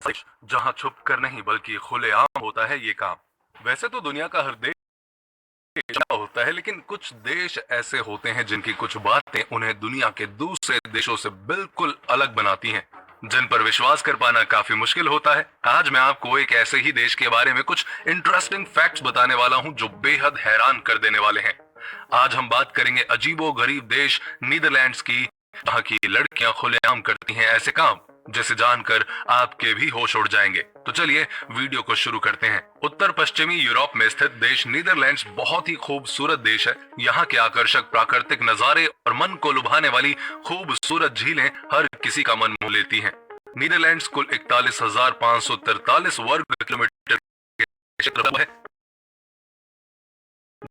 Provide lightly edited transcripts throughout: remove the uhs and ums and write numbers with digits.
जहां छुप कर नहीं बल्कि खुलेआम होता है ये काम। वैसे तो दुनिया का हर देश अच्छा होता है, लेकिन कुछ देश ऐसे होते हैं जिनकी कुछ बातें उन्हें दुनिया के दूसरे देशों से बिल्कुल अलग बनाती हैं, जिन पर विश्वास कर पाना काफी मुश्किल होता है। आज मैं आपको एक ऐसे ही देश के बारे में कुछ इंटरेस्टिंग फैक्ट्स बताने वाला हूं जो बेहद हैरान कर देने वाले हैं। आज हम बात करेंगे अजीबो गरीब देश नीदरलैंड्स की, जहां की लड़कियां खुलेआम करती हैं ऐसे काम जिसे जानकर आपके भी होश उड़ जाएंगे। तो चलिए वीडियो को शुरू करते हैं। उत्तर पश्चिमी यूरोप में स्थित देश नीदरलैंड्स बहुत ही खूबसूरत देश है। यहाँ के आकर्षक प्राकृतिक नजारे और मन को लुभाने वाली खूबसूरत झीलें हर किसी का मन मोह लेती हैं। नीदरलैंड्स कुल 41,543 वर्ग किलोमीटर के क्षेत्रफल है,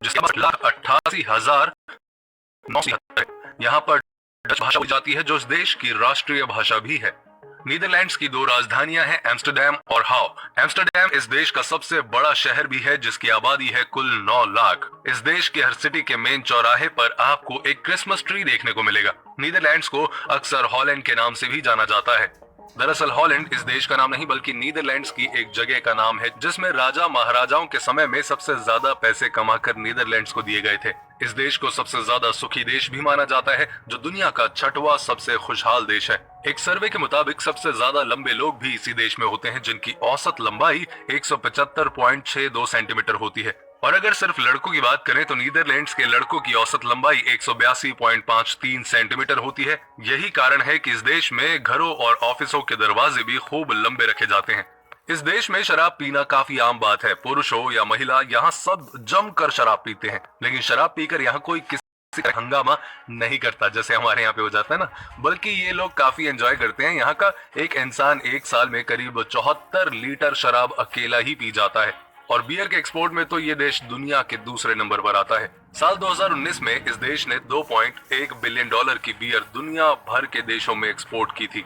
जिसके पास 1,88,900 है। यहाँ पर डच भाषा बोली जाती है, जो इस देश की राष्ट्रीय भाषा भी है। नीदरलैंड्स की दो राजधानियां हैं, एम्स्टर्डम और हाव। एम्स्टर्डम इस देश का सबसे बड़ा शहर भी है, जिसकी आबादी है कुल 9 लाख। इस देश के हर सिटी के मेन चौराहे पर आपको एक क्रिसमस ट्री देखने को मिलेगा। नीदरलैंड्स को अक्सर हॉलैंड के नाम से भी जाना जाता है। दरअसल हॉलैंड इस देश का नाम नहीं बल्कि नीदरलैंड्स की एक जगह का नाम है, जिसमें राजा महाराजाओं के समय में सबसे ज्यादा पैसे कमाकर नीदरलैंड्स को दिए गए थे। इस देश को सबसे ज्यादा सुखी देश भी माना जाता है, जो दुनिया का 6वां सबसे खुशहाल देश है। एक सर्वे के मुताबिक सबसे ज्यादा लंबे लोग भी इसी देश में होते हैं, जिनकी औसत लंबाई 175.62 सेंटीमीटर होती है। और अगर सिर्फ लड़कों की बात करें तो नीदरलैंड्स के लड़कों की औसत लंबाई 182.53 सेंटीमीटर होती है। यही कारण है कि इस देश में घरों और ऑफिसों के दरवाजे भी खूब लंबे रखे जाते हैं। इस देश में शराब पीना काफी आम बात है। पुरुष हो या महिला, यहाँ सब जमकर शराब पीते हैं। लेकिन शराब पीकर यहाँ कोई किसी का हंगामा नहीं करता जैसे हमारे यहाँ पे हो जाता है ना, बल्कि ये लोग काफी एंजॉय करते हैं। यहाँ का एक इंसान एक साल में करीब 74 लीटर शराब अकेला ही पी जाता है। और बियर के एक्सपोर्ट में तो ये देश दुनिया के दूसरे नंबर पर आता है। साल 2019 में इस देश ने $2.1 बिलियन की बियर दुनिया भर के देशों में एक्सपोर्ट की थी।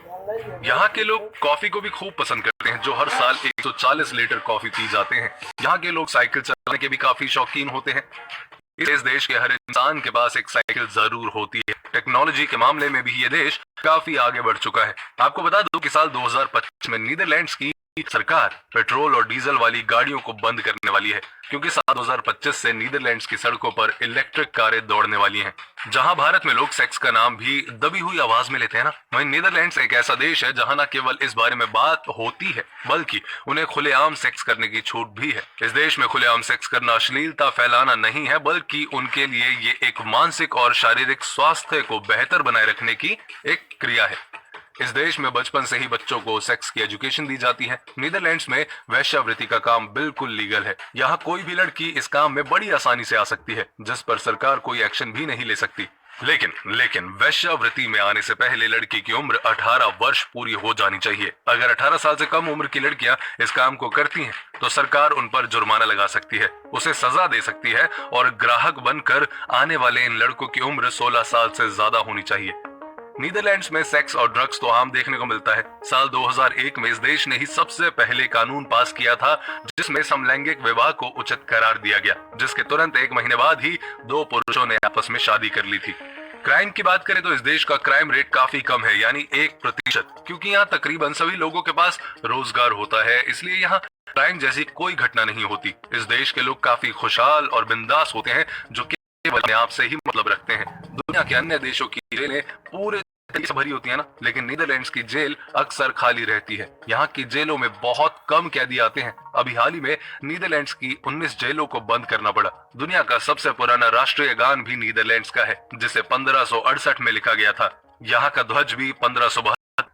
यहाँ के लोग कॉफी को भी खूब पसंद करते हैं, जो हर साल 140 लीटर कॉफी पी जाते हैं। यहाँ के लोग साइकिल चलाने के भी काफी शौकीन होते हैं। इस देश के हर इंसान के पास एक साइकिल जरूर होती है। टेक्नोलॉजी के मामले में भी ये देश काफी आगे बढ़ चुका है। आपको बता दूं कि साल 2025 में नीदरलैंड्स की सरकार पेट्रोल और डीजल वाली गाड़ियों को बंद करने वाली है, क्योंकि साल 2025 से नीदरलैंड्स की सड़कों पर इलेक्ट्रिक कारें दौड़ने वाली हैं। जहां भारत में लोग सेक्स का नाम भी दबी हुई आवाज में लेते हैं ना, वहीं नीदरलैंड्स एक ऐसा देश है जहां न केवल इस बारे में बात होती है बल्कि उन्हें खुलेआम सेक्स करने की छूट भी है। इस देश में खुलेआम सेक्स करना अश्लीलता फैलाना नहीं है, बल्कि उनके लिए ये एक मानसिक और शारीरिक स्वास्थ्य को बेहतर बनाए रखने की एक क्रिया है। इस देश में बचपन से ही बच्चों को सेक्स की एजुकेशन दी जाती है। नीदरलैंड्स में वेश्यावृत्ति का काम बिल्कुल लीगल है। यहाँ कोई भी लड़की इस काम में बड़ी आसानी से आ सकती है, जिस पर सरकार कोई एक्शन भी नहीं ले सकती। लेकिन वेश्यावृत्ति में आने से पहले लड़की की उम्र 18 वर्ष पूरी हो जानी चाहिए। अगर 18 साल से कम उम्र की लड़कियां इस काम को करती हैं, तो सरकार उन पर जुर्माना लगा सकती है, उसे सजा दे सकती है और ग्राहक बनकर आने वाले इन लड़कों की उम्र 16 साल से ज्यादा होनी चाहिए। नीदरलैंड्स में सेक्स और ड्रग्स तो आम देखने को मिलता है। साल 2001 में इस देश ने ही सबसे पहले कानून पास किया था, जिसमें समलैंगिक विवाह को उचित करार दिया गया, जिसके तुरंत 1 महीने बाद ही 2 पुरुषों ने आपस में शादी कर ली थी। क्राइम की बात करें तो इस देश का क्राइम रेट काफी कम है, यानी 1%, क्योंकि यहाँ तकरीबन सभी लोगों के पास रोजगार होता है, इसलिए यहाँ क्राइम जैसी कोई घटना नहीं होती। इस देश के लोग काफी खुशहाल और बिंदास होते हैं, जो केवल अपने आप से ही मतलब रखते हैं। दुनिया के अन्य देशों की जेलें पूरे से भरी होती है ना, लेकिन नीदरलैंड्स की जेल अक्सर खाली रहती है। यहाँ की जेलों में बहुत कम कैदी आते हैं। अभी हाल ही में नीदरलैंड्स की 19 जेलों को बंद करना पड़ा। दुनिया का सबसे पुराना राष्ट्रीय गान भी नीदरलैंड्स का है, जिसे 1568 में लिखा गया था। यहाँ का ध्वज भी 1572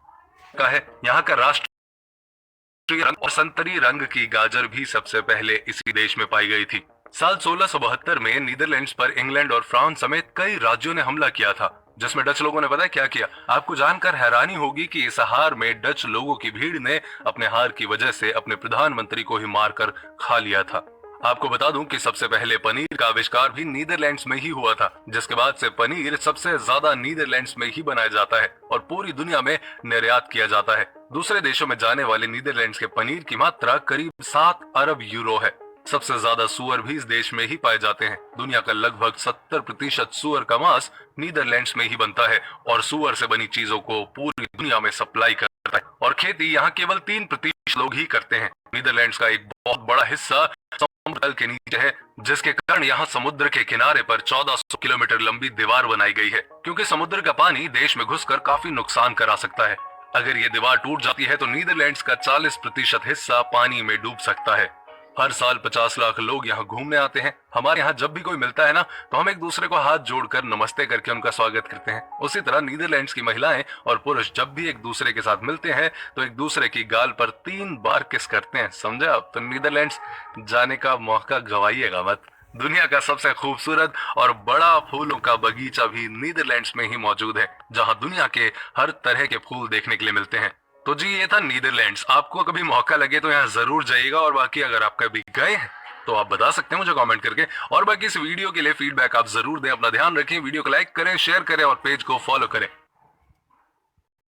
का है। यहाँ का राष्ट्रीय रंग और संतरी रंग की गाजर भी सबसे पहले इसी देश में पाई गई थी। साल 1672 में नीदरलैंड्स पर इंग्लैंड और फ्रांस समेत कई राज्यों ने हमला किया था, जिसमें डच लोगों ने पता है क्या किया? आपको जानकर हैरानी होगी कि इस हार में डच लोगों की भीड़ ने अपने हार की वजह से अपने प्रधानमंत्री को ही मारकर खा लिया था। आपको बता दूं कि सबसे पहले पनीर का आविष्कार भी नीदरलैंड्स में ही हुआ था, जिसके बाद से पनीर सबसे ज्यादा नीदरलैंड्स में ही बनाया जाता है और पूरी दुनिया में निर्यात किया जाता है। दूसरे देशों में जाने वाले नीदरलैंड्स के पनीर की मात्रा करीब 7 अरब यूरो है। सबसे ज्यादा सुअर भी इस देश में ही पाए जाते हैं। दुनिया का लगभग 70% सुअर का मांस नीदरलैंड्स में ही बनता है और सुअर से बनी चीजों को पूरी दुनिया में सप्लाई करता है। और खेती यहाँ केवल 3% लोग ही करते हैं। नीदरलैंड्स का एक बहुत बड़ा हिस्सा समुद्र तल के नीचे है, जिसके कारण यहाँ समुद्र के किनारे पर 1400 किलोमीटर लंबी दीवार बनाई गई है, क्योंकि समुद्र का पानी देश में घुसकर काफी नुकसान करा सकता है। अगर ये दीवार टूट जाती है तो नीदरलैंड्स का 40% हिस्सा पानी में डूब सकता है। हर साल 50 लाख लोग यहाँ घूमने आते हैं। हमारे यहाँ जब भी कोई मिलता है ना, तो हम एक दूसरे को हाथ जोड़कर नमस्ते करके उनका स्वागत करते हैं। उसी तरह नीदरलैंड्स की महिलाएं और पुरुष जब भी एक दूसरे के साथ मिलते हैं तो एक दूसरे की गाल पर 3 बार किस करते हैं। समझे आप? तो नीदरलैंड्स जाने का मौका गवाइएगा मत। दुनिया का सबसे खूबसूरत और बड़ा फूलों का बगीचा भी नीदरलैंड्स में ही मौजूद है, जहाँ दुनिया के हर तरह के फूल देखने के लिए मिलते हैं। तो जी, ये था नीदरलैंड्स। आपको कभी मौका लगे तो यहाँ जरूर जाइएगा। और बाकी अगर आप कभी गए हैं तो आप बता सकते हैं मुझे कमेंट करके। और बाकी इस वीडियो के लिए फीडबैक आप जरूर दें। अपना ध्यान रखें, वीडियो को लाइक करें, शेयर करें और पेज को फॉलो करें।